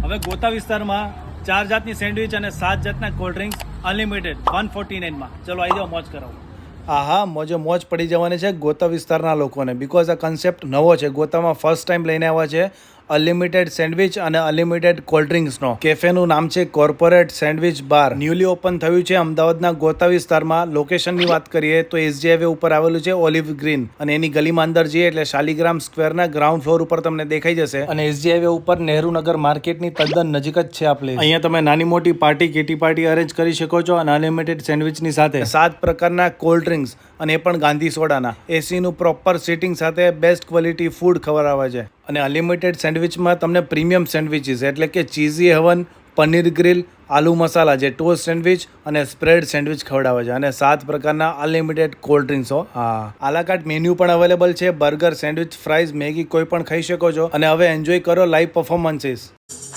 હવે ગોતા વિસ્તારમાં 4 જાતની સેન્ડવિચ અને 7 જાતના કોલ્ડ ડ્રિંક્સ અનલિમિટેડ 149માં. ચલો આવી જાઓ, મોજ કરાવો. આહા, મોજે મોજ પડી જવાની છે ગોતા વિસ્તારના લોકોને, બિકોઝ આ કન્સેપ્ટ નવો છે. ગોતામાં ફર્સ્ટ ટાઈમ લઈને આવ્યા છે અનલિમિટેડ સેન્ડવિચ અને અનલિમિટેડ કોલ્ડ ડ્રિંક્સનો. કેફેનું નામ છે કોર્પોરેટ સેન્ડવિચ બાર. ન્યુલી ઓપન થયું છે અમદાવાદના ગોતા વિસ્તારમાં. લોકેશનની વાત કરીએ તો એસજી હાઈવે ઉપર આવેલું છે ઓલિવ ગ્રીન, અને એની ગલીમાં અંદર જઈએ એટલે શાલીગ્રામ સ્ક્વેરના ગ્રાઉન્ડ ફ્લોર ઉપર તમને દેખાઈ જશે. અને એસજી હાઈવે ઉપર નહેરુનગર માર્કેટની તદ્દન નજીક જ છે આ પ્લેસ. અહીંયા તમે નાની મોટી પાર્ટી, કિટી પાર્ટી અરેન્જ કરી શકો છો, અને અનલિમિટેડ સેન્ડવિચની સાથે 7 પ્રકારના કોલ્ડ ડ્રિંક્સ, અને એ પણ ગાંધી સોડાના. એસીનું પ્રોપર સીટિંગ સાથે બેસ્ટ ક્વોલિટી ફૂડ ખવડાવે છે. અને અનલિમિટેડ સેન્ડવિચમાં તમને પ્રીમિયમ સેન્ડવિચીસ એટલે કે ચીઝી હેવન, પનીર ગ્રીલ, આલુ મસાલા જે ટોસ્ટ સેન્ડવિચ અને સ્પ્રેડ સેન્ડવિચ ખવડાવે છે, અને 7 પ્રકારના અનલિમિટેડ કોલ્ડ ડ્રિંક્સો. હા, આલાકાર્ટ મેન્યુ પણ અવેલેબલ છે. બર્ગર, સેન્ડવિચ, ફ્રાઈઝ, મેગી કોઈ પણ ખાઈ શકો છો. અને હવે એન્જોય કરો લાઈવ પરફોર્મન્સીસ.